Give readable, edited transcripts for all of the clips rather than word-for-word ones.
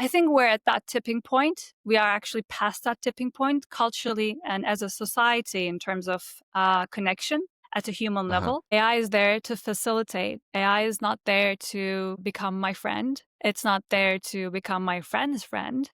I think we're at that tipping point. We are actually past that tipping point culturally and as a society in terms of connection at a human Uh-huh. level. AI is there to facilitate. AI is not there to become my friend. It's not there to become my friend's friend.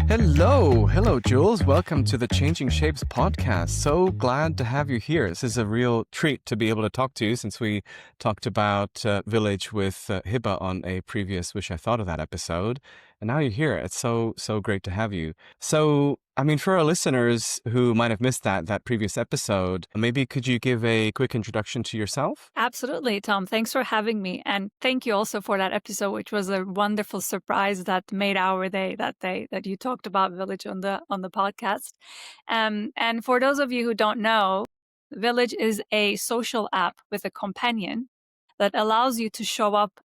Hello, Jules. Welcome to the Changing Shapes podcast. So glad to have you here. This is a real treat to be able to talk to you since we talked about Village with Hiba on a previous Wish I Thought of That episode. And now you're here. It's so great to have you. So, I mean, for our listeners who might have missed that previous episode, maybe could you give a quick introduction to yourself? Absolutely, Tom. Thanks for having me. And thank you also for that episode, which was a wonderful surprise that made our day that day that you talked about Village on the podcast. And for those of you who don't know, Village is a social app with a companion that allows you to show up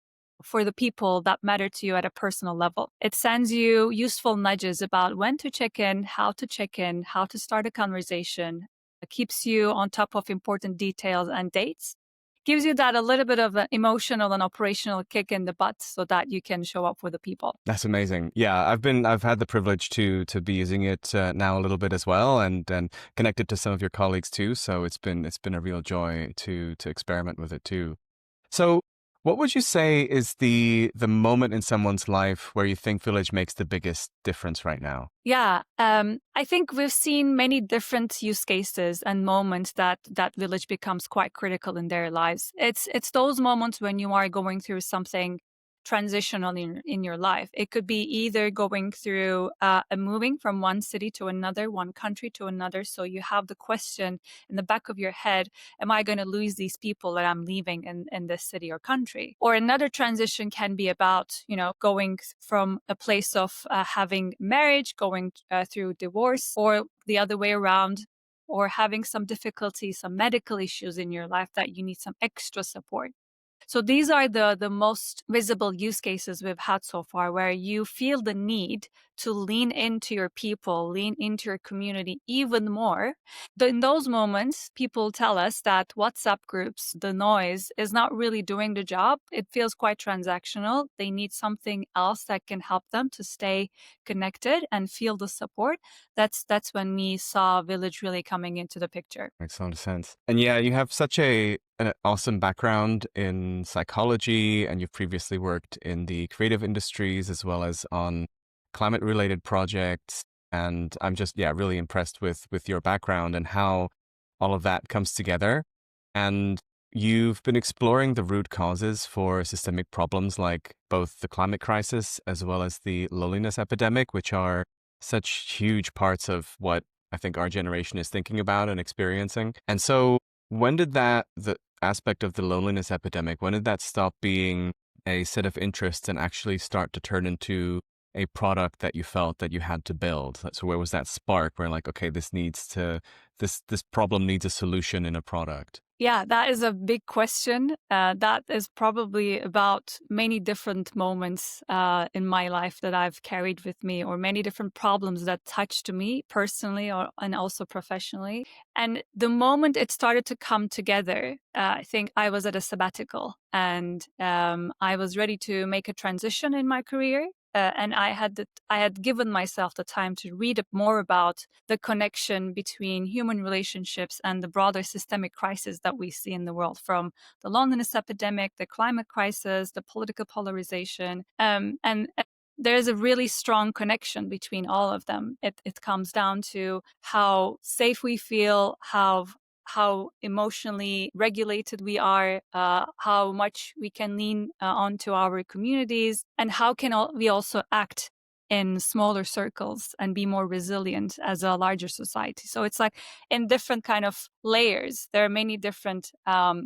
for the people that matter to you at a personal level. It sends you useful nudges about when to check in, how to start a conversation. It keeps you on top of important details and dates. Gives you that a little bit of an emotional and operational kick in the butt so that you can show up for the people. That's amazing. Yeah, I've had the privilege to be using it now a little bit as well, and connected to some of your colleagues too. So it's been a real joy to experiment with it too. So, what would you say is the moment in someone's life where you think Village makes the biggest difference right now? Yeah, I think we've seen many different use cases and moments that Village becomes quite critical in their lives. It's those moments when you are going through something transitional in your life. It could be either going through a moving from one city to another, one country to another. So you have the question in the back of your head, am I going to lose these people that I'm leaving in this city or country? Or another transition can be about, going from a place of having marriage, going through divorce, or the other way around, or having some difficulty, some medical issues in your life that you need some extra support. So these are the most visible use cases we've had so far, where you feel the need to lean into your people, lean into your community even more. In those moments, people tell us that WhatsApp groups, the noise, is not really doing the job. It feels quite transactional. They need something else that can help them to stay connected and feel the support. That's when we saw Village really coming into the picture. Makes a lot of sense. And yeah, you have such an awesome background in psychology, and you've previously worked in the creative industries as well as on climate related projects. And I'm just, yeah, really impressed with your background and how all of that comes together. And you've been exploring the root causes for systemic problems like both the climate crisis as well as the loneliness epidemic, which are such huge parts of what I think our generation is thinking about and experiencing. And so, when did the aspect of the loneliness epidemic, when did that stop being a set of interests and actually start to turn into a product that you felt that you had to build? So, where was that spark where, like, okay, this problem needs a solution in a product? Yeah, that is a big question. That is probably about many different moments in my life that I've carried with me, or many different problems that touched me personally and also professionally. And the moment it started to come together, I think I was at a sabbatical, and I was ready to make a transition in my career. And I had given myself the time to read more about the connection between human relationships and the broader systemic crisis that we see in the world, from the loneliness epidemic, the climate crisis, the political polarization. And there's a really strong connection between all of them. It comes down to how safe we feel, how emotionally regulated we are, how much we can lean onto our communities, and how can we also act in smaller circles and be more resilient as a larger society. So it's like in different kind of layers. There are many different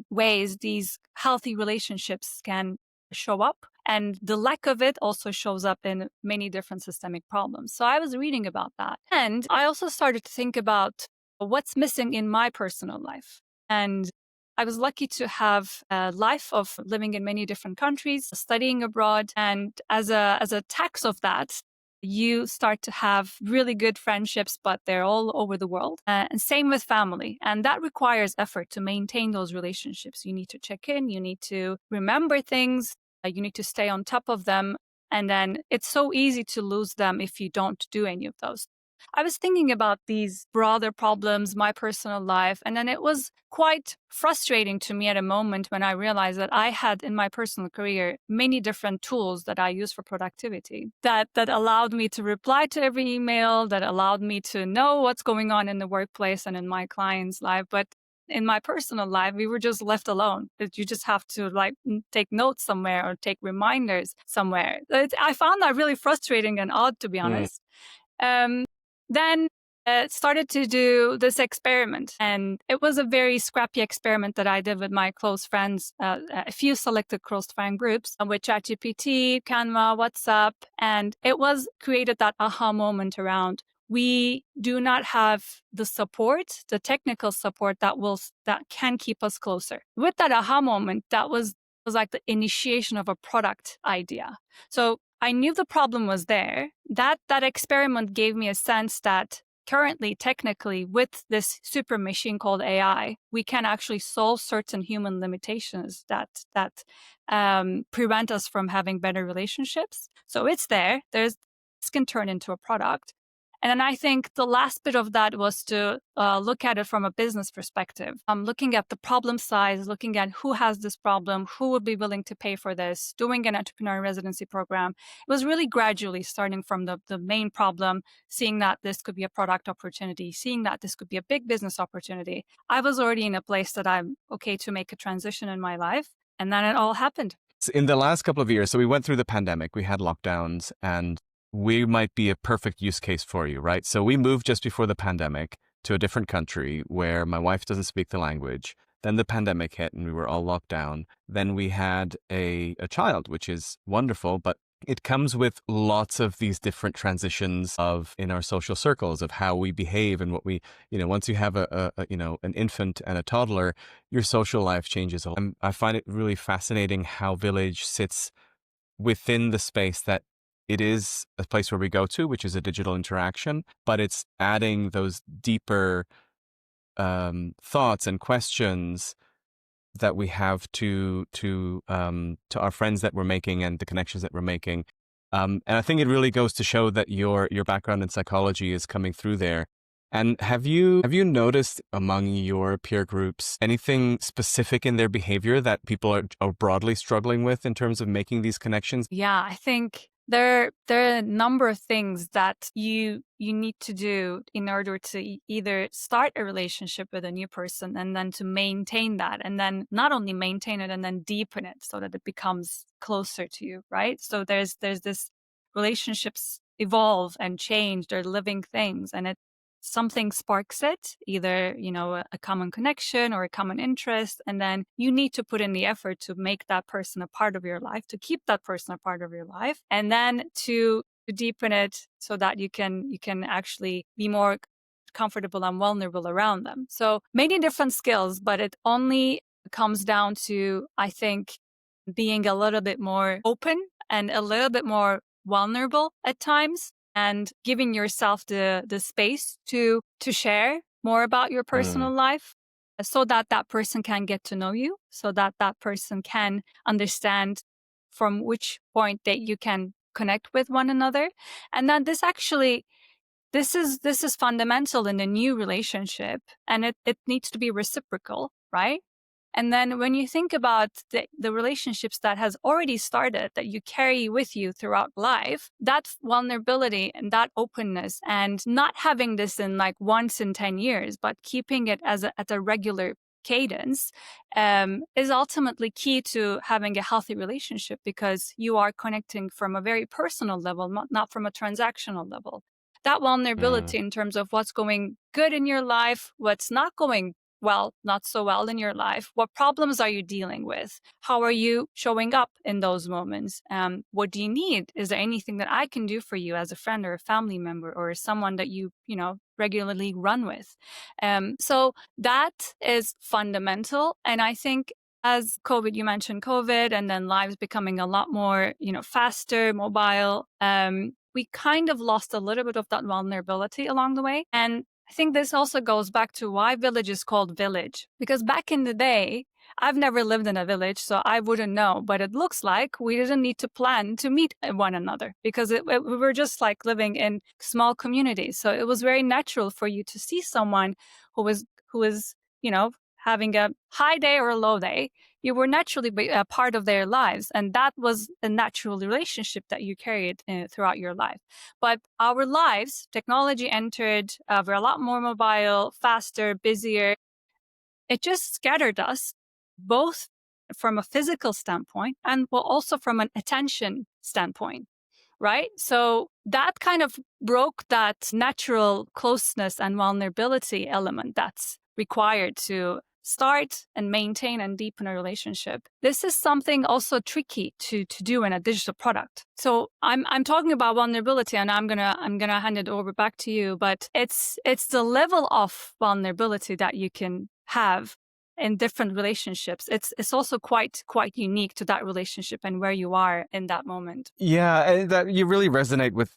ways these healthy relationships can show up. And the lack of it also shows up in many different systemic problems. So I was reading about that. And I also started to think about what's missing in my personal life. And I was lucky to have a life of living in many different countries, studying abroad. And as a tax of that, you start to have really good friendships, but they're all over the world. And same with family. And that requires effort to maintain those relationships. You need to check in, you need to remember things, you need to stay on top of them. And then it's so easy to lose them if you don't do any of those. I was thinking about these broader problems, my personal life, and then it was quite frustrating to me at a moment when I realized that I had in my personal career many different tools that I use for productivity that allowed me to reply to every email, that allowed me to know what's going on in the workplace and in my client's life. But in my personal life, we were just left alone. That you just have to take notes somewhere or take reminders somewhere. I found that really frustrating and odd, to be Mm. honest. Um, then started to do this experiment, and it was a very scrappy experiment that I did with my close friends, a few selected close friend groups with ChatGPT, Canva, WhatsApp, and it was created that aha moment around. We do not have the support, the technical support that can keep us closer. With that aha moment, that was like the initiation of a product idea. So I knew the problem was there. That experiment gave me a sense that currently, technically, with this super machine called AI, we can actually solve certain human limitations that prevent us from having better relationships. So it's there. This can turn into a product. And then I think the last bit of that was to look at it from a business perspective. I'm looking at the problem size, looking at who has this problem, who would be willing to pay for this, doing an entrepreneur residency program. It was really gradually starting from the main problem, seeing that this could be a product opportunity, seeing that this could be a big business opportunity. I was already in a place that I'm okay to make a transition in my life. And then it all happened. In the last couple of years, so we went through the pandemic, we had lockdowns, and we might be a perfect use case for you, right? So we moved just before the pandemic to a different country where my wife doesn't speak the language. Then the pandemic hit and we were all locked down. Then we had a child, which is wonderful, but it comes with lots of these different transitions of in our social circles of how we behave and what we, once you have an infant and a toddler, your social life changes. I find it really fascinating how Village sits within the space that it is a place where we go to, which is a digital interaction, but it's adding those deeper thoughts and questions that we have to our friends that we're making and the connections that we're making. And I think it really goes to show that your background in psychology is coming through there. And have you noticed among your peer groups anything specific in their behavior that people are broadly struggling with in terms of making these connections? Yeah, I think there are a number of things that you need to do in order to either start a relationship with a new person and then to maintain that, and then not only maintain it and then deepen it so that it becomes closer to you, right? So there's this relationships evolve and change, they're living things, and something sparks it, either a common connection or a common interest, and then you need to put in the effort to make that person a part of your life, to keep that person a part of your life, and then to deepen it so that you can actually be more comfortable and vulnerable around them. So many different skills, but it only comes down to, I think, being a little bit more open and a little bit more vulnerable at times, and giving yourself the space to share more about your Mm. personal life so that that person can get to know you, so that that person can understand from which point that you can connect with one another. And then this is fundamental in a new relationship, and it needs to be reciprocal, right? And then when you think about the relationships that has already started, that you carry with you throughout life, that vulnerability and that openness, and not having this in like once in 10 years, but keeping it at a regular cadence, is ultimately key to having a healthy relationship, because you are connecting from a very personal level, not from a transactional level. That Mm. vulnerability in terms of what's going good in your life, what's not going well, not so well in your life. What problems are you dealing with? How are you showing up in those moments? What do you need? Is there anything that I can do for you as a friend or a family member or someone that you regularly run with? So that is fundamental. And I think as you mentioned COVID, and then lives becoming a lot more, faster, mobile. we kind of lost a little bit of that vulnerability along the way. And I think this also goes back to why village is called village. Because back in the day, I've never lived in a village, so I wouldn't know. But it looks like we didn't need to plan to meet one another because we were just like living in small communities. So it was very natural for you to see someone who was having a high day or a low day. You were naturally a part of their lives, and that was a natural relationship that you carried throughout your life. But our lives, technology entered, we're a lot more mobile, faster, busier. It just scattered us, both from a physical standpoint and well, also from an attention standpoint, right? So that kind of broke that natural closeness and vulnerability element that's required to start and maintain and deepen a relationship. This is something also tricky to do in a digital product. So I'm talking about vulnerability, and I'm gonna hand it over back to you, but it's the level of vulnerability that you can have in different relationships. It's also quite unique to that relationship and where you are in that moment. Yeah, and that you really resonate with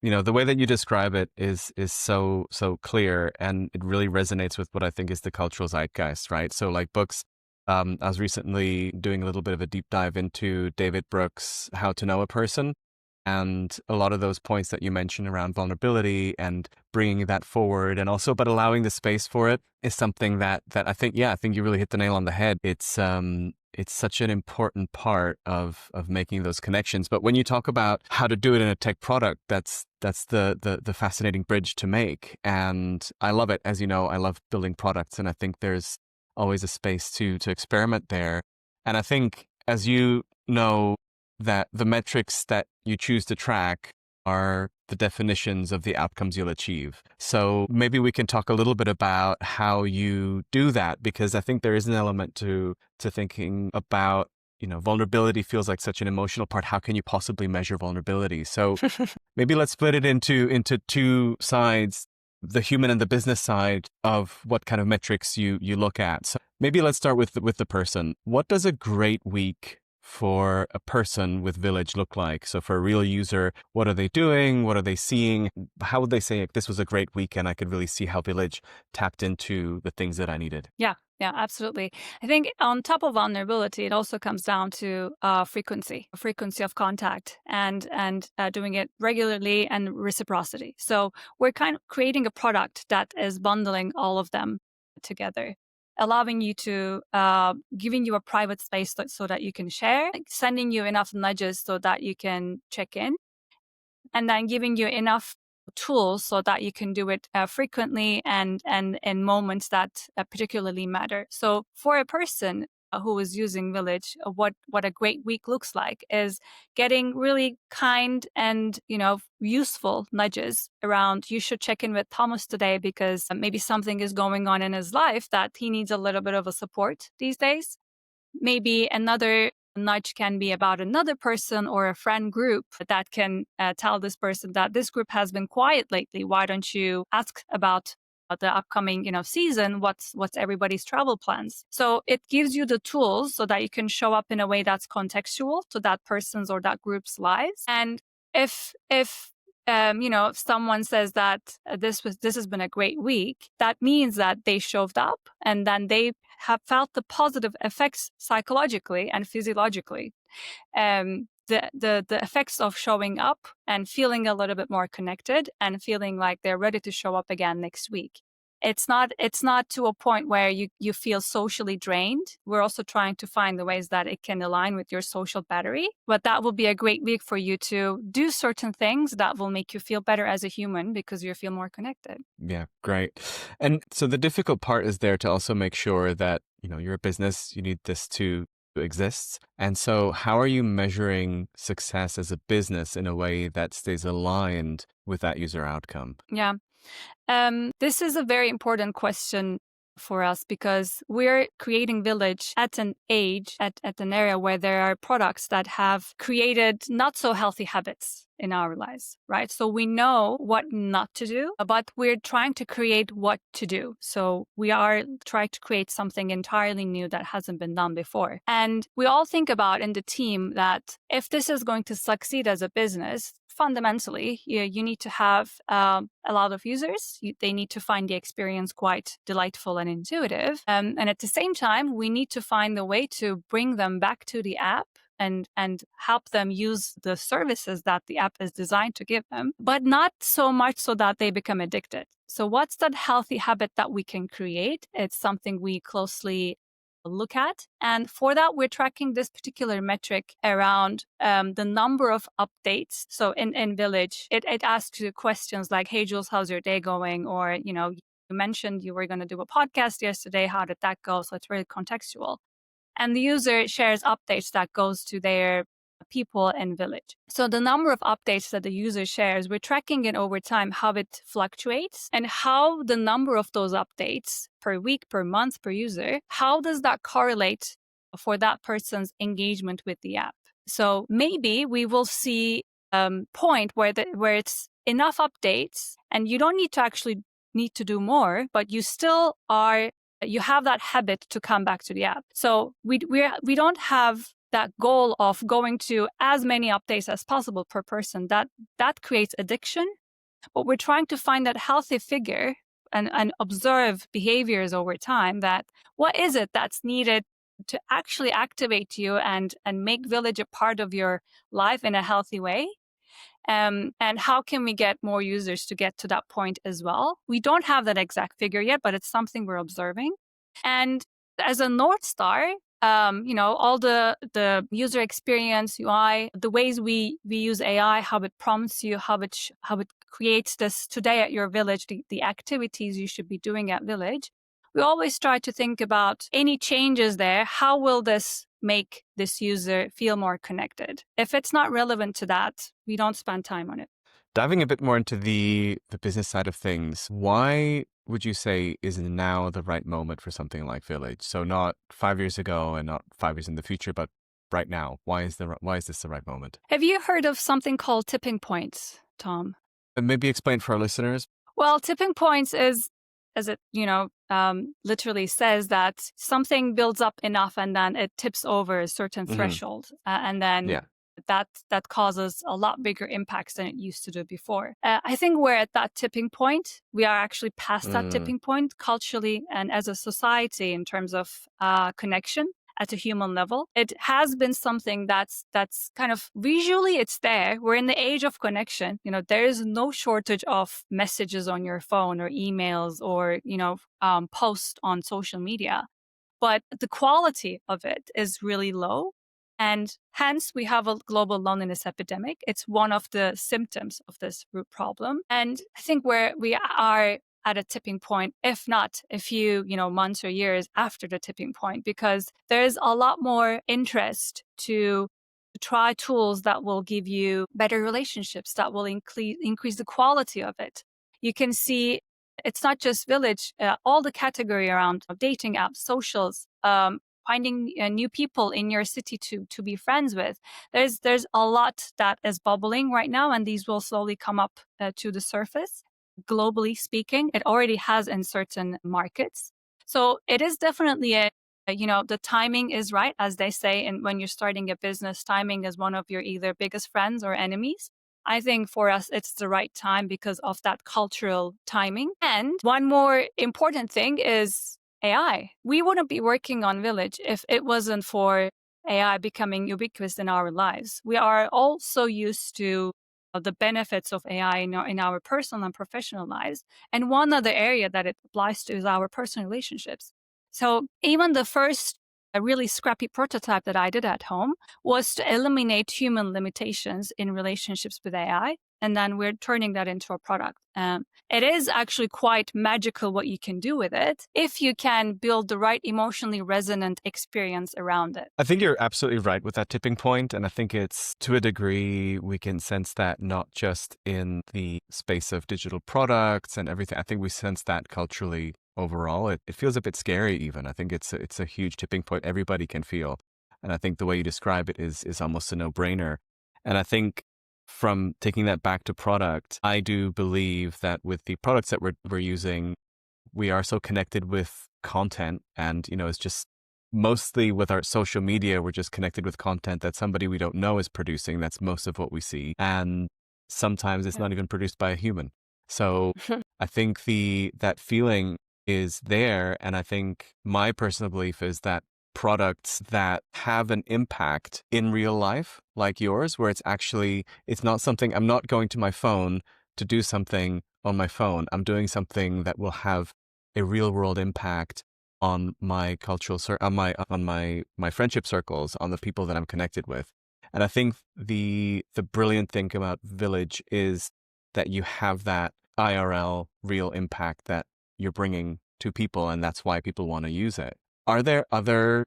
the way that you describe it is so clear, and it really resonates with what I think is the cultural zeitgeist, right? So like books, I was recently doing a little bit of a deep dive into David Brooks' How to Know a Person, and a lot of those points that you mentioned around vulnerability and bringing that forward, and also but allowing the space for it is something that I think, yeah, I think you really hit the nail on the head. It's such an important part of making those connections. But when you talk about how to do it in a tech product, that's the fascinating bridge to make. And I love it. As you know, I love building products, and I think there's always a space to experiment there. And I think, as you know, that the metrics that you choose to track are the definitions of the outcomes you'll achieve. So maybe we can talk a little bit about how you do that, because I think there is an element to thinking about, vulnerability feels like such an emotional part. How can you possibly measure vulnerability? So maybe let's split it into two sides, the human and the business side of what kind of metrics you look at. So maybe let's start with the person. What does a great week for a person with Village look like? So for a real user, what are they doing? What are they seeing? How would they say, this was a great weekend? I could really see how Village tapped into the things that I needed. Yeah, absolutely. I think on top of vulnerability, it also comes down to frequency of contact, and doing it regularly, and reciprocity. So we're kind of creating a product that is bundling all of them together, allowing you to giving you a private space so that you can share, sending you enough nudges so that you can check in, and then giving you enough tools so that you can do it frequently and in moments that particularly matter. So for a person who is using Village, what a great week looks like is getting really kind and useful nudges around, you should check in with Thomas today because maybe something is going on in his life that he needs a little bit of a support these days. Maybe another nudge can be about another person or a friend group that can tell this person that this group has been quiet lately. Why don't you ask about the upcoming season? What's everybody's travel plans? So it gives you the tools so that you can show up in a way that's contextual to that person's or that group's lives. And if someone says that this has been a great week, that means that they showed up and then they have felt the positive effects psychologically and physiologically. The effects of showing up and feeling a little bit more connected and feeling like they're ready to show up again next week. It's not to a point where you feel socially drained. We're also trying to find the ways that it can align with your social battery. But that will be a great week for you to do certain things that will make you feel better as a human because you feel more connected. Yeah, great. And so the difficult part is there to also make sure that, you're a business, you need this to exist. And so how are you measuring success as a business in a way that stays aligned with that user outcome? Yeah. This is a very important question for us because we're creating Village at an age, at an area where there are products that have created not so healthy habits in our lives, right? So we know what not to do, but we're trying to create what to do. So we are trying to create something entirely new that hasn't been done before. And we all think about in the team that if this is going to succeed as a business, fundamentally, you need to have a lot of users. They need to find the experience quite delightful and intuitive. And at the same time, we need to find a way to bring them back to the app and help them use the services that the app is designed to give them, but not so much so that they become addicted. So what's that healthy habit that we can create? It's something we closely look at. And for that, we're tracking this particular metric around the number of updates. So in Village, it asks you questions like, hey, Jules, how's your day going? Or, you mentioned you were going to do a podcast yesterday. How did that go? So it's really contextual. And the user shares updates that goes to their people in Village. So the number of updates that the user shares, we're tracking it over time, how it fluctuates and how the number of those updates per week, per month, per user, how does that correlate for that person's engagement with the app? So maybe we will see point where it's enough updates and you don't need to do more, but you have that habit to come back to the app. So we don't have that goal of going to as many updates as possible per person. That creates addiction. But we're trying to find that healthy figure and observe behaviors over time. That what is it that's needed to actually activate you and make Village a part of your life in a healthy way. And how can we get more users to get to that point as well? We don't have that exact figure yet, but it's something we're observing. And as a North Star, all the user experience, UI, the ways we use AI, how it prompts you, how it creates this today at your Village, the activities you should be doing at Village. We always try to think about any changes there. How will this make this user feel more connected? If it's not relevant to that, we don't spend time on it. Diving a bit more into the business side of things, why would you say is now the right moment for something like Village? So not 5 years ago and not 5 years in the future, but right now. Why is this the right moment? Have you heard of something called tipping points, Tom? And maybe explain for our listeners. Well, tipping points is, as it literally says, that something builds up enough and then it tips over a certain threshold, and then that causes a lot bigger impacts than it used to do before. I think we're at that tipping point. We are actually past that tipping point culturally and as a society in terms of connection at a human level. It has been something that's kind of visually it's there. We're in the age of connection. There is no shortage of messages on your phone or emails or, posts on social media. But the quality of it is really low. And hence, we have a global loneliness epidemic. It's one of the symptoms of this root problem. And I think where we are at a tipping point, if not a few, months or years after the tipping point, because there's a lot more interest to try tools that will give you better relationships, that will increase the quality of it. You can see it's not just Village, all the category around dating apps, socials, finding new people in your city to be friends with. There's a lot that is bubbling right now, and these will slowly come up to the surface. Globally speaking, it already has in certain markets. So it is definitely the timing is right, as they say. And when you're starting a business, timing is one of your either biggest friends or enemies. I think for us, it's the right time because of that cultural timing. And one more important thing is AI. We wouldn't be working on Village if it wasn't for AI becoming ubiquitous in our lives. We are all so used to the benefits of AI in our personal and professional lives. And one other area that it applies to is our personal relationships. So even the first a really scrappy prototype that I did at home was to eliminate human limitations in relationships with AI. And then we're turning that into a product. It is actually quite magical what you can do with it if you can build the right emotionally resonant experience around it. I think you're absolutely right with that tipping point. And I think it's, to a degree, we can sense that not just in the space of digital products and everything. I think we sense that culturally overall. It feels a bit scary even. I think it's a huge tipping point everybody can feel. And I think the way you describe it is almost a no-brainer. And I think from taking that back to product, I do believe that with the products that we're using, we are so connected with content, and it's just mostly with our social media, we're just connected with content that somebody we don't know is producing. That's most of what we see. And sometimes it's Yeah. not even produced by a human. So I think that feeling is there. And I think my personal belief is that products that have an impact in real life, like yours, where it's not something, I'm not going to my phone to do something on my phone. I'm doing something that will have a real world impact on my my friendship circles, on the people that I'm connected with. And I think the brilliant thing about Village is that you have that IRL real impact that you're bringing to people, and that's why people want to use it. Are there other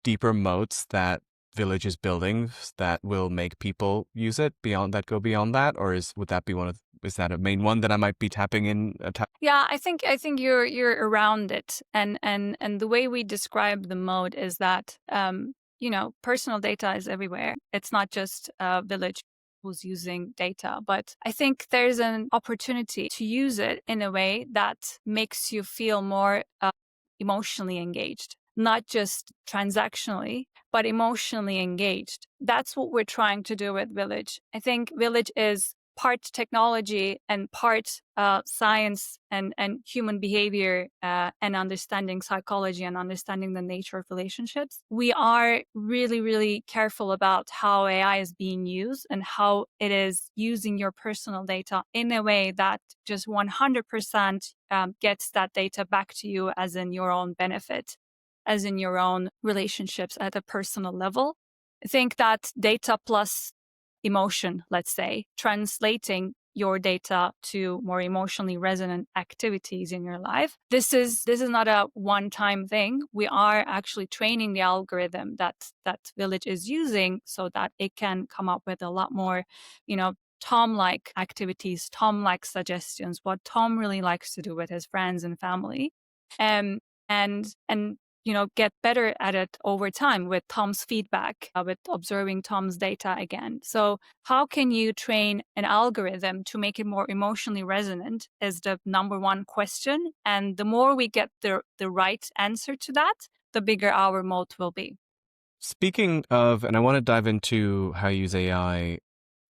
deeper moats that Village is building that will make people use it go beyond that, or is that a main one that I might be tapping in? Yeah, I think you're around it, and the way we describe the mode is that personal data is everywhere. It's not just a village who's using data, but I think there's an opportunity to use it in a way that makes you feel more emotionally engaged, not just transactionally, but emotionally engaged. That's what we're trying to do with Village. I think Village is part technology and part science and human behavior and understanding psychology and understanding the nature of relationships. We are really, really careful about how AI is being used and how it is using your personal data in a way that just 100% gets that data back to you as in your own benefit, as in your own relationships at a personal level. I think that data plus emotion, let's say, translating your data to more emotionally resonant activities in your life. This is not a one-time thing. We are actually training the algorithm that Village is using so that it can come up with a lot more, Tom-like activities, Tom-like suggestions, what Tom really likes to do with his friends and family. And get better at it over time with Tom's feedback, with observing Tom's data again. So how can you train an algorithm to make it more emotionally resonant is the number one question. And the more we get the right answer to that, the bigger our moat will be. Speaking of, and I want to dive into how you use AI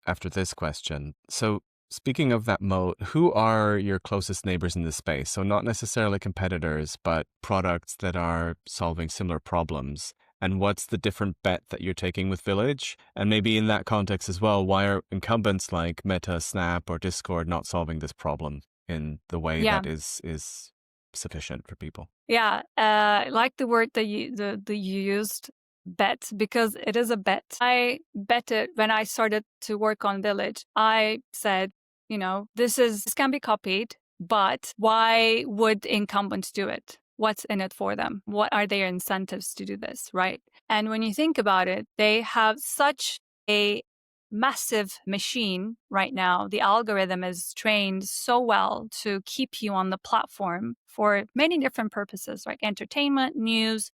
after this question. So, speaking of that moat, who are your closest neighbors in this space? So, not necessarily competitors, but products that are solving similar problems. And what's the different bet that you're taking with Village? And maybe in that context as well, why are incumbents like Meta, Snap, or Discord not solving this problem in the way Yeah. that is sufficient for people? Yeah, I like the word that you used, bet, because it is a bet. I bet it when I started to work on Village. I said, this can be copied, but why would incumbents do it? What's in it for them? What are their incentives to do this, right? And when you think about it, they have such a massive machine right now. The algorithm is trained so well to keep you on the platform for many different purposes, like entertainment, news,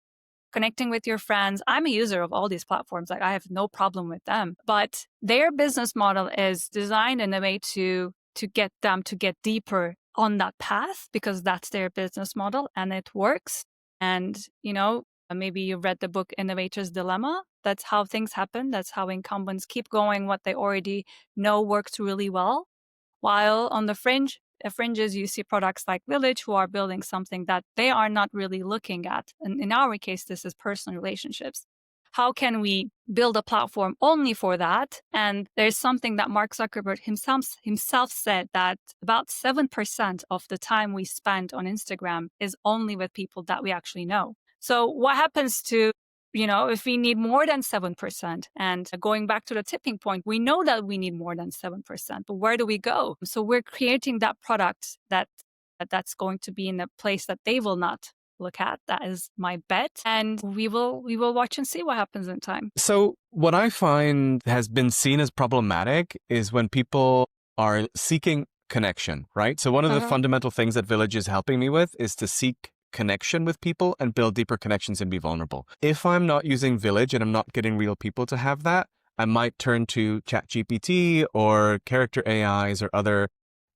connecting with your friends. I'm a user of all these platforms. Like I have no problem with them, but their business model is designed in a way to get them to get deeper on that path because that's their business model and it works. And, maybe you read the book Innovator's Dilemma. That's how things happen. That's how incumbents keep going what they already know works really well. While on the fringes, you see products like Village who are building something that they are not really looking at. And in our case, this is personal relationships. How can we build a platform only for that? And there's something that Mark Zuckerberg himself said that about 7% of the time we spend on Instagram is only with people that we actually know. So what happens to if we need more than 7%, and going back to the tipping point, we know that we need more than 7%, but where do we go? So we're creating that product that's going to be in a place that they will not look at. That is my bet. And we will watch and see what happens in time. So what I find has been seen as problematic is when people are seeking connection, right? So one of the fundamental things that Village is helping me with is to seek connection with people and build deeper connections and be vulnerable. If I'm not using Village and I'm not getting real people to have that, I might turn to ChatGPT or character AIs or other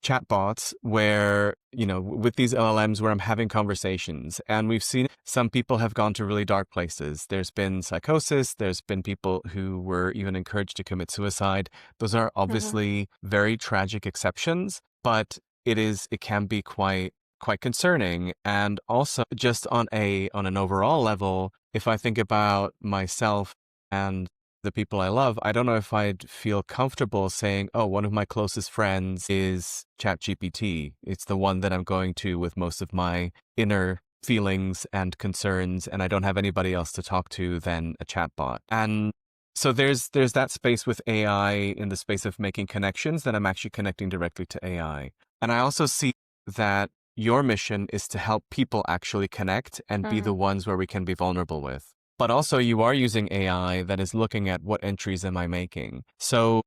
chatbots where, with these LLMs where I'm having conversations. And we've seen some people have gone to really dark places. There's been psychosis. There's been people who were even encouraged to commit suicide. Those are Mhm. obviously very tragic exceptions, but it can be quite concerning. And also just on an overall level, if I think about myself and the people I love, I don't know if I'd feel comfortable saying, oh, one of my closest friends is ChatGPT. It's the one that I'm going to with most of my inner feelings and concerns, and I don't have anybody else to talk to than a chatbot. And so there's that space with AI in the space of making connections that I'm actually connecting directly to AI. And I also see that your mission is to help people actually connect and be the Mhm. ones where we can be vulnerable with. But also, you are using AI that is looking at what entries am I making. So,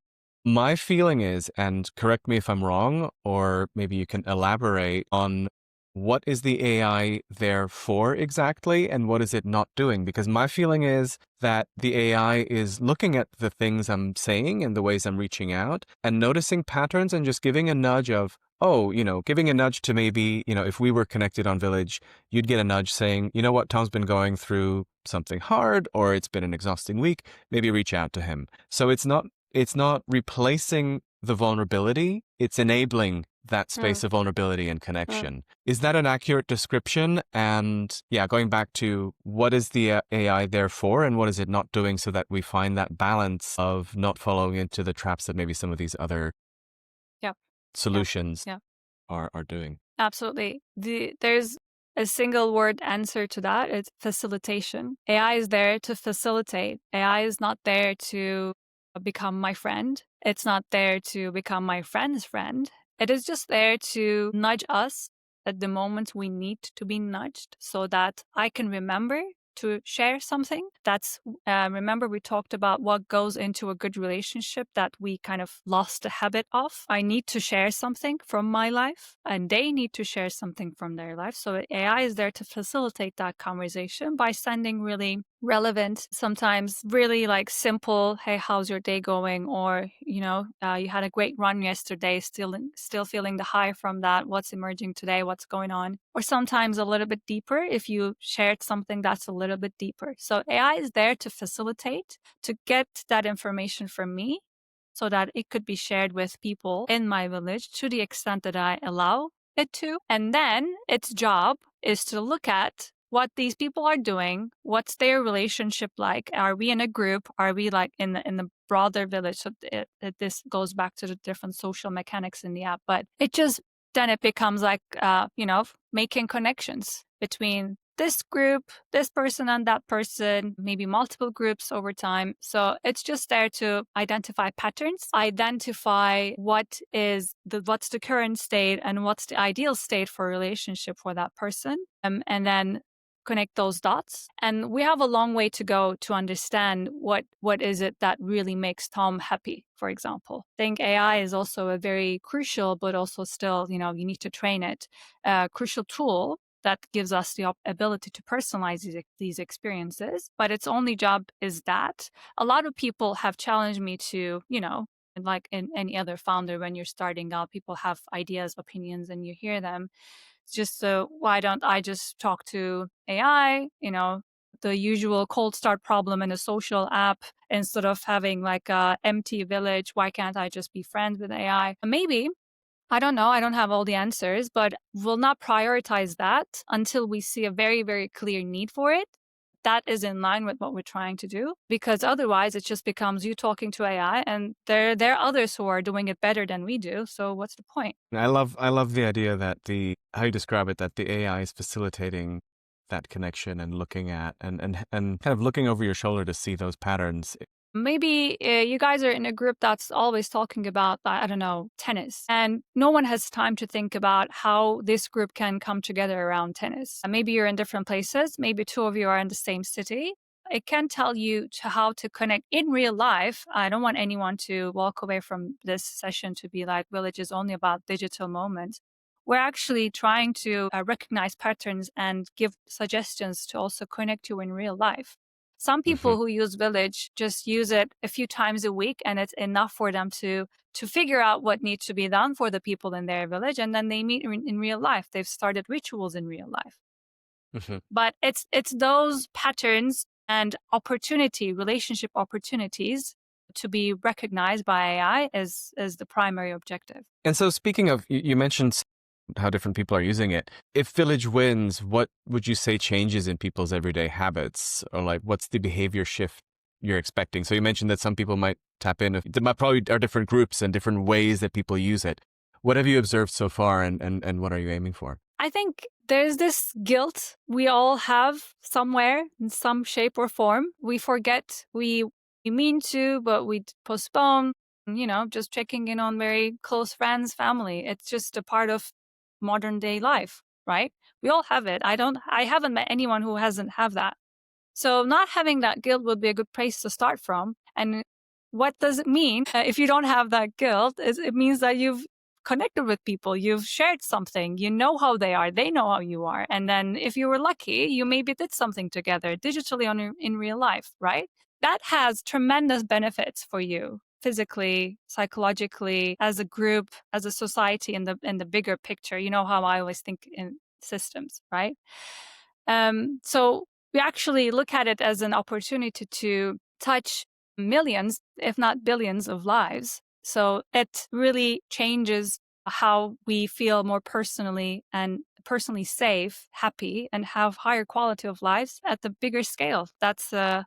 my feeling is, and correct me if I'm wrong, or maybe you can elaborate on what is the AI there for exactly, and what is it not doing? Because my feeling is that the AI is looking at the things I'm saying and the ways I'm reaching out and noticing patterns and just giving a nudge of, oh, giving a nudge to maybe, if we were connected on Village, you'd get a nudge saying, you know what, Tom's been going through something hard or it's been an exhausting week, maybe reach out to him. So it's not replacing the vulnerability, it's enabling that Mm. space of vulnerability and Mm. connection. Is that an accurate description? And yeah, going back to what is the AI there for and what is it not doing so that we find that balance of not following into the traps that maybe some of these other Yep. Yep. solutions Yep. are doing. Absolutely. There's a single word answer to that. It's facilitation. AI is there to facilitate. AI is not there to become my friend. It's not there to become my friend's friend. It is just there to nudge us at the moment we need to be nudged so that I can remember to share something. Remember, we talked about what goes into a good relationship that we kind of lost the habit of. I need to share something from my life, and they need to share something from their life. So AI is there to facilitate that conversation by sending really relevant, sometimes really like simple, hey, how's your day going? Or, you had a great run yesterday, still feeling the high from that. What's emerging today? What's going on? Or sometimes a little bit deeper if you shared something that's a little bit deeper. So AI is there to facilitate, to get that information from me so that it could be shared with people in my village to the extent that I allow it to. And then its job is to look at what these people are doing, what's their relationship like. Are we in a group? Are we like in the broader village? So this goes back to the different social mechanics in the app, but then it becomes like making connections between this group, this person and that person, maybe multiple groups over time. So it's just there to identify patterns, identify what's the current state and what's the ideal state for a relationship for that person. And then connect those dots. And we have a long way to go to understand what is it that really makes Tom happy, for example. I think AI is also a very crucial, but also still, you need to train it, crucial tool that gives us the ability to personalize these experiences. But its only job is that. A lot of people have challenged me to, like in any other founder, when you're starting out, people have ideas, opinions, and you hear them. It's just so why don't I just talk to AI? The usual cold start problem in a social app instead of having like a empty village. Why can't I just be friends with AI? Maybe. I don't know. I don't have all the answers, but we'll not prioritize that until we see a very, very clear need for it. That is in line with what we're trying to do, because otherwise it just becomes you talking to AI, and there are others who are doing it better than we do. So what's the point? I love the idea that the how you describe it, that the AI is facilitating that connection and looking at and kind of looking over your shoulder to see those patterns. Maybe you guys are in a group that's always talking about, I don't know, tennis, and no one has time to think about how this group can come together around tennis. Maybe you're in different places, maybe two of you are in the same city. It can tell you how to connect in real life. I don't want anyone to walk away from this session to be like, Village is only about digital moments. We're actually trying to recognize patterns and give suggestions to also connect you in real life. Some Hmm. people who use Village just use it a few times a week, and it's enough for them to figure out what needs to be done for the people in their village, and then they meet in real life. They've started rituals in real life. Hmm. But it's those patterns and relationship opportunities to be recognized by AI as the primary objective. And so, speaking of, you mentioned how different people are using it. If Village wins, what would you say changes in people's everyday habits, or like what's the behavior shift you're expecting? So you mentioned that some people might tap in. There might probably are different groups and different ways that people use it. What have you observed so far, and what are you aiming for? I think there's this guilt we all have somewhere in some shape or form. We forget we mean to, but we postpone, just checking in on very close friends, family. It's just a part of modern day life, right? We all have it. I haven't met anyone who hasn't have that. So not having that guilt would be a good place to start from. And what does it mean if you don't have that guilt? It means that you've connected with people, you've shared something, you know how they are, they know how you are. And then if you were lucky, you maybe did something together digitally in real life, right? That has tremendous benefits for you physically, psychologically, as a group, as a society in the bigger picture. You know how I always think in systems, right? So we actually look at it as an opportunity to touch millions, if not billions, of lives. So it really changes how we feel more personally and personally safe, happy, and have higher quality of lives at the bigger scale. That's the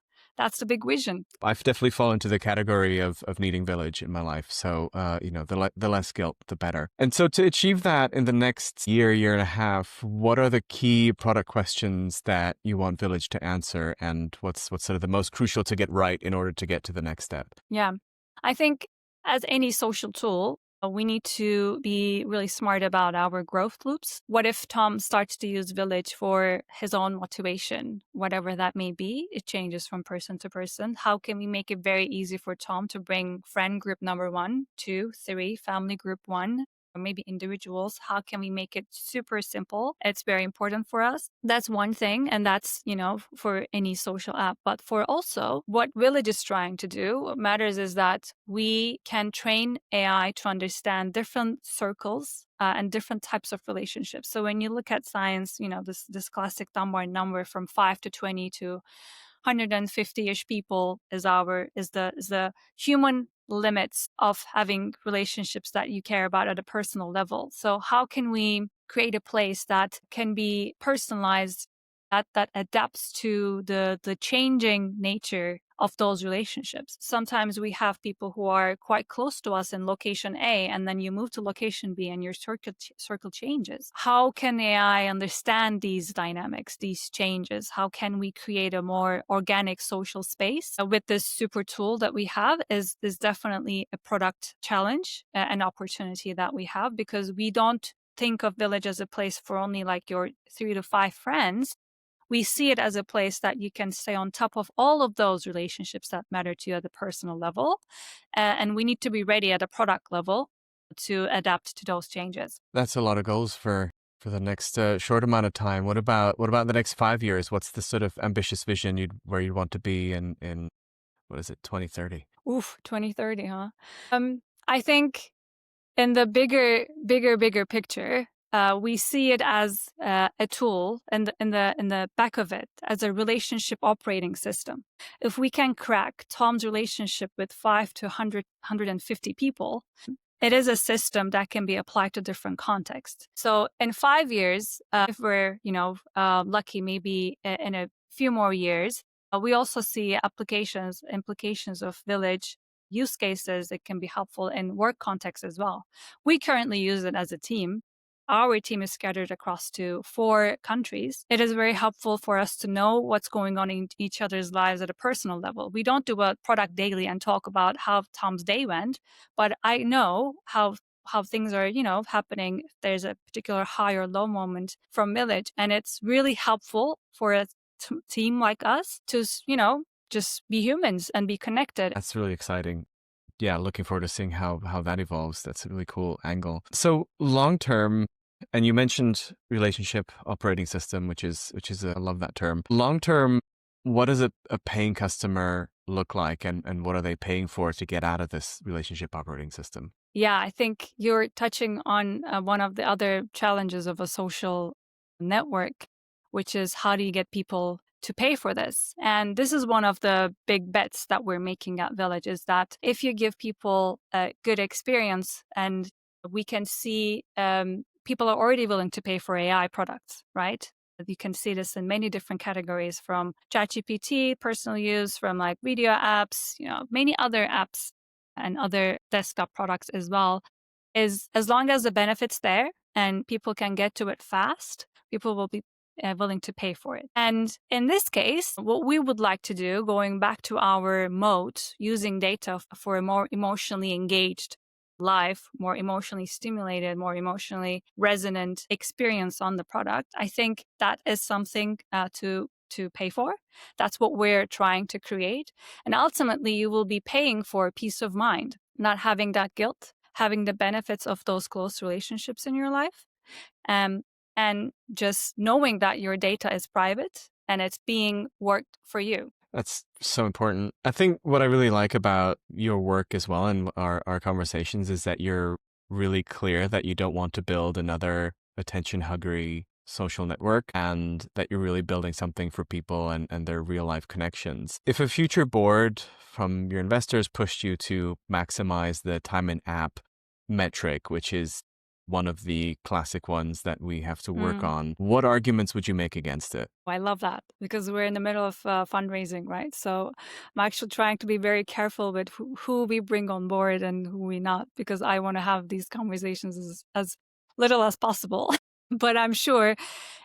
big vision. I've definitely fallen into the category of needing Village in my life. So, the less guilt, the better. And so, to achieve that in the next year and a half, what are the key product questions that you want Village to answer, and what's sort of the most crucial to get right in order to get to the next step? Yeah. I think as any social tool, we need to be really smart about our growth loops. What if Tom starts to use Village for his own motivation, whatever that may be? It changes from person to person. How can we make it very easy for Tom to bring friend group number 1, 2, 3, family group 1, or maybe individuals? How can we make it super simple? It's very important for us. That's one thing. And that's, for any social app. But for also what Village is trying to do, what matters is that we can train AI to understand different circles and different types of relationships. So when you look at science, this classic number from 5 to 20 to 150-ish people is the human limits of having relationships that you care about at a personal level. So how can we create a place that can be personalized, that adapts to the changing nature of those relationships? Sometimes we have people who are quite close to us in location A, and then you move to location B and your circle changes. How can AI understand these dynamics, these changes? How can we create a more organic social space with this super tool that we have? Is definitely a product challenge, an opportunity that we have, because we don't think of Village as a place for only like your 3 to 5 friends. We see it as a place that you can stay on top of all of those relationships that matter to you at the personal level. And we need to be ready at a product level to adapt to those changes. That's a lot of goals for the next short amount of time. What about the next 5 years? What's the sort of ambitious vision where you want to be in what is it, 2030? Oof, 2030, huh? I think in the bigger picture, we see it as a tool in the back of it as a relationship operating system. If we can crack Tom's relationship with 5 to 150 people, it is a system that can be applied to different contexts. So in 5 years, if we're lucky, maybe in a few more years, we also see implications of Village use cases. It can be helpful in work context as well. We currently use it as a team. Our team is scattered across to 4 countries. It is very helpful for us to know what's going on in each other's lives at a personal level. We don't do a product daily and talk about how Tom's day went, but I know how things are, happening. If there's a particular high or low moment from Village, and it's really helpful for a team like us to, just be humans and be connected. That's really exciting. Yeah, looking forward to seeing how that evolves. That's a really cool angle. So long term, and you mentioned relationship operating system, which is I love that term. Long term, what does a paying customer look like, and what are they paying for to get out of this relationship operating system? Yeah, I think you're touching on one of the other challenges of a social network, which is how do you get people to pay for this? And this is one of the big bets that we're making at Village is that if you give people a good experience, and we can see people are already willing to pay for AI products, right? You can see this in many different categories from ChatGPT, personal use, from like video apps, many other apps and other desktop products as well, is as long as the benefit's there and people can get to it fast, people will be willing to pay for it. And in this case, what we would like to do, going back to our moat, using data for a more emotionally engaged life, more emotionally stimulated, more emotionally resonant experience on the product, I think that is something to pay for. That's what we're trying to create. And ultimately, you will be paying for peace of mind, not having that guilt, having the benefits of those close relationships in your life, um, and just knowing that your data is private and it's being worked for you. That's so important. I think what I really like about your work as well and our conversations is that you're really clear that you don't want to build another attention hungry social network, and that you're really building something for people and their real life connections. If a future board from your investors pushed you to maximize the time in app metric, which is one of the classic ones that we have to work Mm. on, what arguments would you make against it? I love that because we're in the middle of fundraising, right? So I'm actually trying to be very careful with who we bring on board and who we not, because I want to have these conversations as little as possible. But I'm sure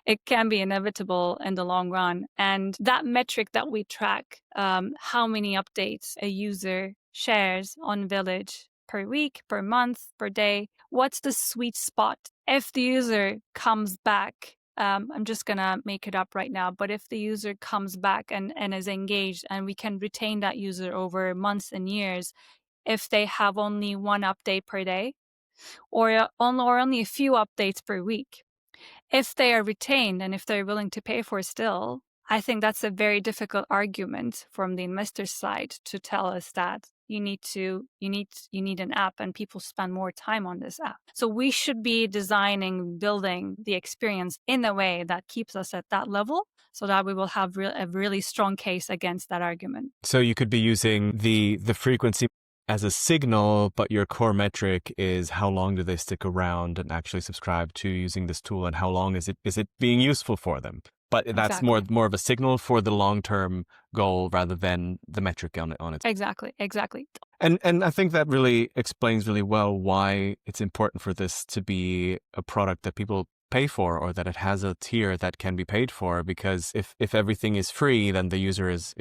it can be inevitable in the long run. And that metric that we track, how many updates a user shares on Village per week, per month, per day, what's the sweet spot? If the user comes back, I'm just going to make it up right now, but if the user comes back and is engaged, and we can retain that user over months and years, if they have only one update per day or only a few updates per week, if they are retained and if they're willing to pay for still, I think that's a very difficult argument from the investor side to tell us that you need an app and people spend more time on this app. So we should be designing, building the experience in a way that keeps us at that level so that we will have a really strong case against that argument. So you could be using the frequency as a signal, but your core metric is how long do they stick around and actually subscribe to using this tool, and how long is it being useful for them? But that's more Exactly. more of a signal for the long-term goal rather than the metric on its. Exactly. And I think that really explains really well why it's important for this to be a product that people pay for, or that it has a tier that can be paid for, because if everything is free, then the user is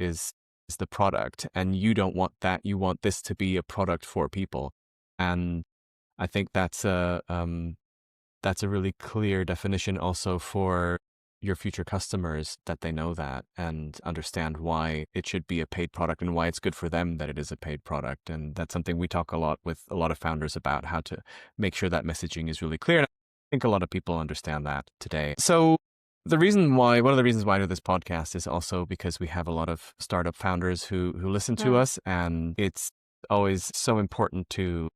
the product, and you don't want that. You want this to be a product for people. And I think that's a really clear definition also for your future customers, that they know that and understand why it should be a paid product and why it's good for them that it is a paid product. And that's something we talk a lot with a lot of founders about, how to make sure that messaging is really clear. And I think a lot of people understand that today. So one of the reasons why I do this podcast is also because we have a lot of startup founders who listen to Mm. us, and it's always so important to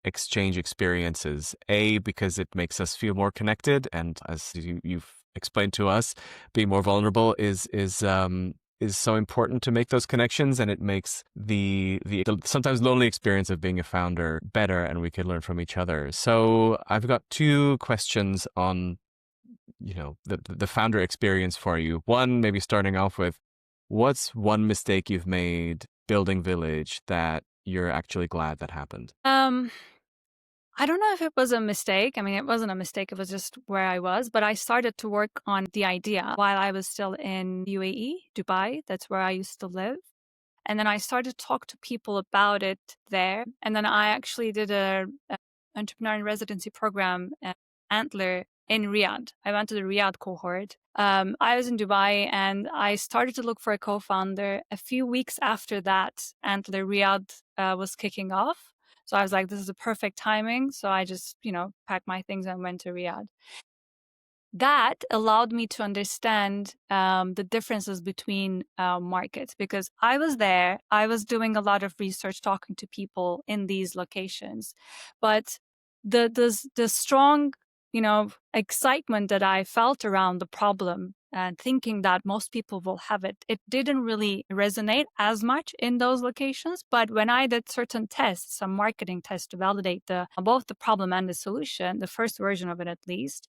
exchange experiences. A, because it makes us feel more connected, and as you've explained to us, being more vulnerable is so important to make those connections, and it makes the sometimes lonely experience of being a founder better, and we can learn from each other. So I've got two questions on the founder experience for you. One, maybe starting off with, what's one mistake you've made building Village that you're actually glad that happened? Um, I don't know if it was a mistake. I mean, it wasn't a mistake. It was just where I was. But I started to work on the idea while I was still in UAE, Dubai. That's where I used to live. And then I started to talk to people about it there. And then I actually did a entrepreneur in residency program at Antler in Riyadh. I went to the Riyadh cohort. I was in Dubai and I started to look for a co-founder. A few weeks after that, Antler Riyadh was kicking off. So I was like, this is a perfect timing. So I just, packed my things and went to Riyadh. that allowed me to understand the differences between markets, because I was there, I was doing a lot of research, talking to people in these locations, but the strong, excitement that I felt around the problem and thinking that most people will have it, it didn't really resonate as much in those locations. But when I did certain tests, some marketing tests to validate both the problem and the solution, the first version of it at least,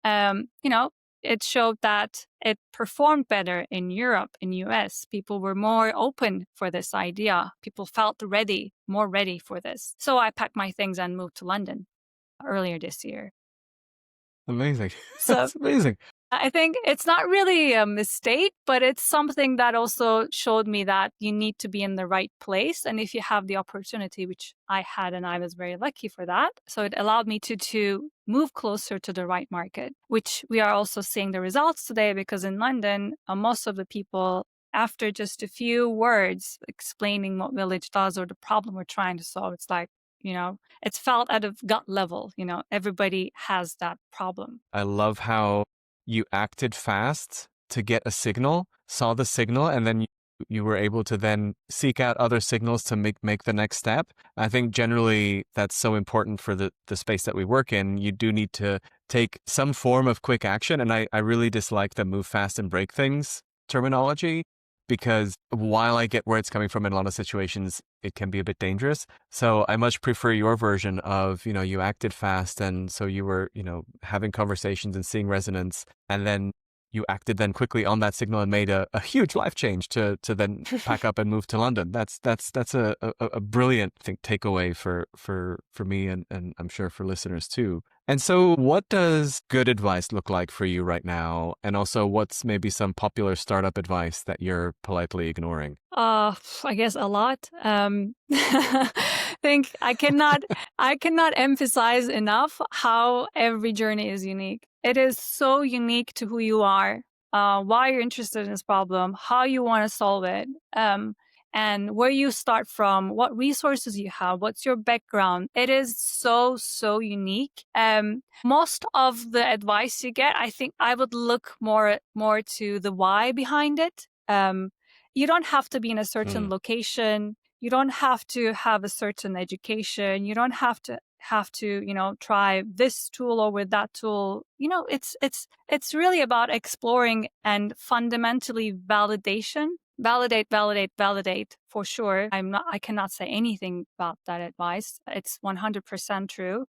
it showed that it performed better in Europe, in US. People were more open for this idea. People felt ready, more ready for this. So I packed my things and moved to London earlier this year. Amazing. So That's amazing. I think it's not really a mistake, but it's something that also showed me that you need to be in the right place. And if you have the opportunity, which I had, and I was very lucky for that. So it allowed me to move closer to the right market, which we are also seeing the results today, because in London, most of the people, after just a few words explaining what Village does or the problem we're trying to solve, it's like, it's felt at a gut level, everybody has that problem. I love how you acted fast to get a signal, saw the signal, and then you were able to then seek out other signals to make the next step. I think generally that's so important for the space that we work in. You do need to take some form of quick action. And I really dislike the move fast and break things terminology, because while I get where it's coming from in a lot of situations, it can be a bit dangerous. So I much prefer your version of, you acted fast. And so you were, having conversations and seeing resonance. And then you acted then quickly on that signal and made a huge life change to then pack up and move to London. That's a brilliant, I think, takeaway for me and I'm sure for listeners too. And so what does good advice look like for you right now? And also what's maybe some popular startup advice that you're politely ignoring? I guess a lot. Think I cannot emphasize enough how every journey is unique. It is so unique to who you are, why you're interested in this problem, how you want to solve it, and where you start from, what resources you have, what's your background. It is so, so unique. Most of the advice you get, I think I would look more to the why behind it. You don't have to be in a certain Mm. location. You don't have to have a certain education. You don't have to try this tool over that tool. It's really about exploring and fundamentally validation. Validate for sure. I cannot say anything about that advice. It's 100% true.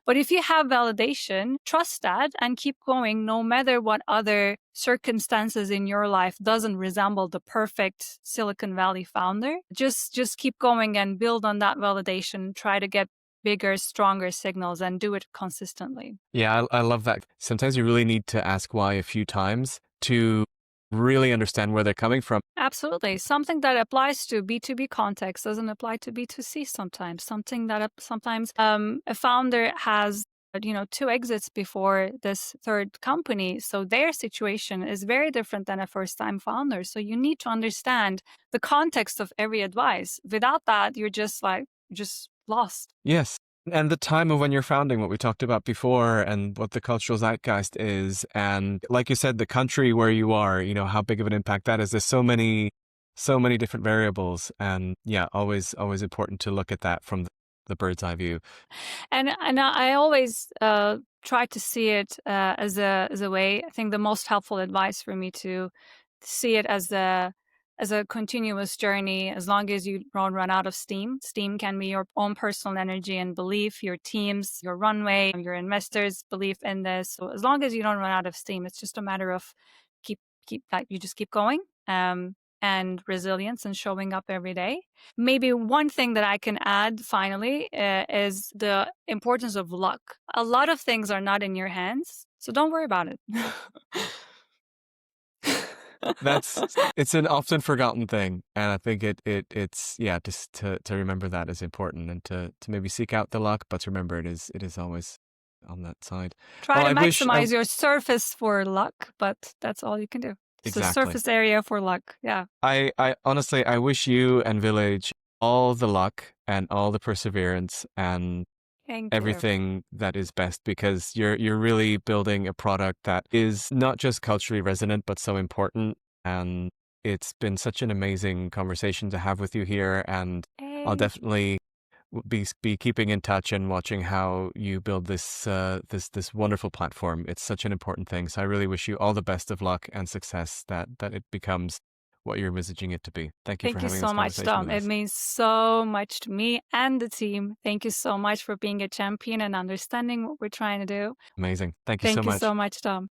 But if you have validation, trust that and keep going, no matter what other circumstances in your life doesn't resemble the perfect Silicon Valley founder. Just keep going and build on that validation. Try to get bigger, stronger signals and do it consistently. Yeah, I love that. Sometimes you really need to ask why a few times to really understand where they're coming from. Absolutely. Something that applies to B2B context doesn't apply to B2C sometimes. Something that sometimes a founder has, two exits before this third company. So their situation is very different than a first time founder. So you need to understand the context of every advice. Without that, you're just lost. Yes. And the time of when you're founding, what we talked about before, and what the cultural zeitgeist is. And like you said, the country where you are, how big of an impact that is. There's so many different variables. And yeah, always important to look at that from the bird's eye view. And I always try to see it as a way. I think the most helpful advice for me to see it as a continuous journey. As long as you don't run out of steam. Steam can be your own personal energy and belief, your teams, your runway, your investors' belief in this. So as long as you don't run out of steam, it's just a matter of you just keep going. And resilience and showing up every day. Maybe one thing that I can add finally is the importance of luck. A lot of things are not in your hands, so don't worry about it. It's an often forgotten thing. And I think it's yeah, just to remember that is important, and to maybe seek out the luck, but to remember it is always on that side. Try Well, to I wish maximize your surface for luck, but that's all you can do. It's the exactly. surface area for luck. Yeah. I honestly, I wish you and Village all the luck and all the perseverance, and Thank you. everything that is best, because you're really building a product that is not just culturally resonant but so important. And it's been such an amazing conversation to have with you here, and I'll Thank you. definitely be keeping in touch and watching how you build this wonderful platform. It's such an important thing. So I really wish you all the best of luck and success, that it becomes what you're envisaging it to be. Thank you for Thank you having this so much, conversation with Tom. It us. means so much to me and the team. Thank you so much for being a champion and understanding what we're trying to do. Amazing. Thank you so Thank you much. so much, Tom.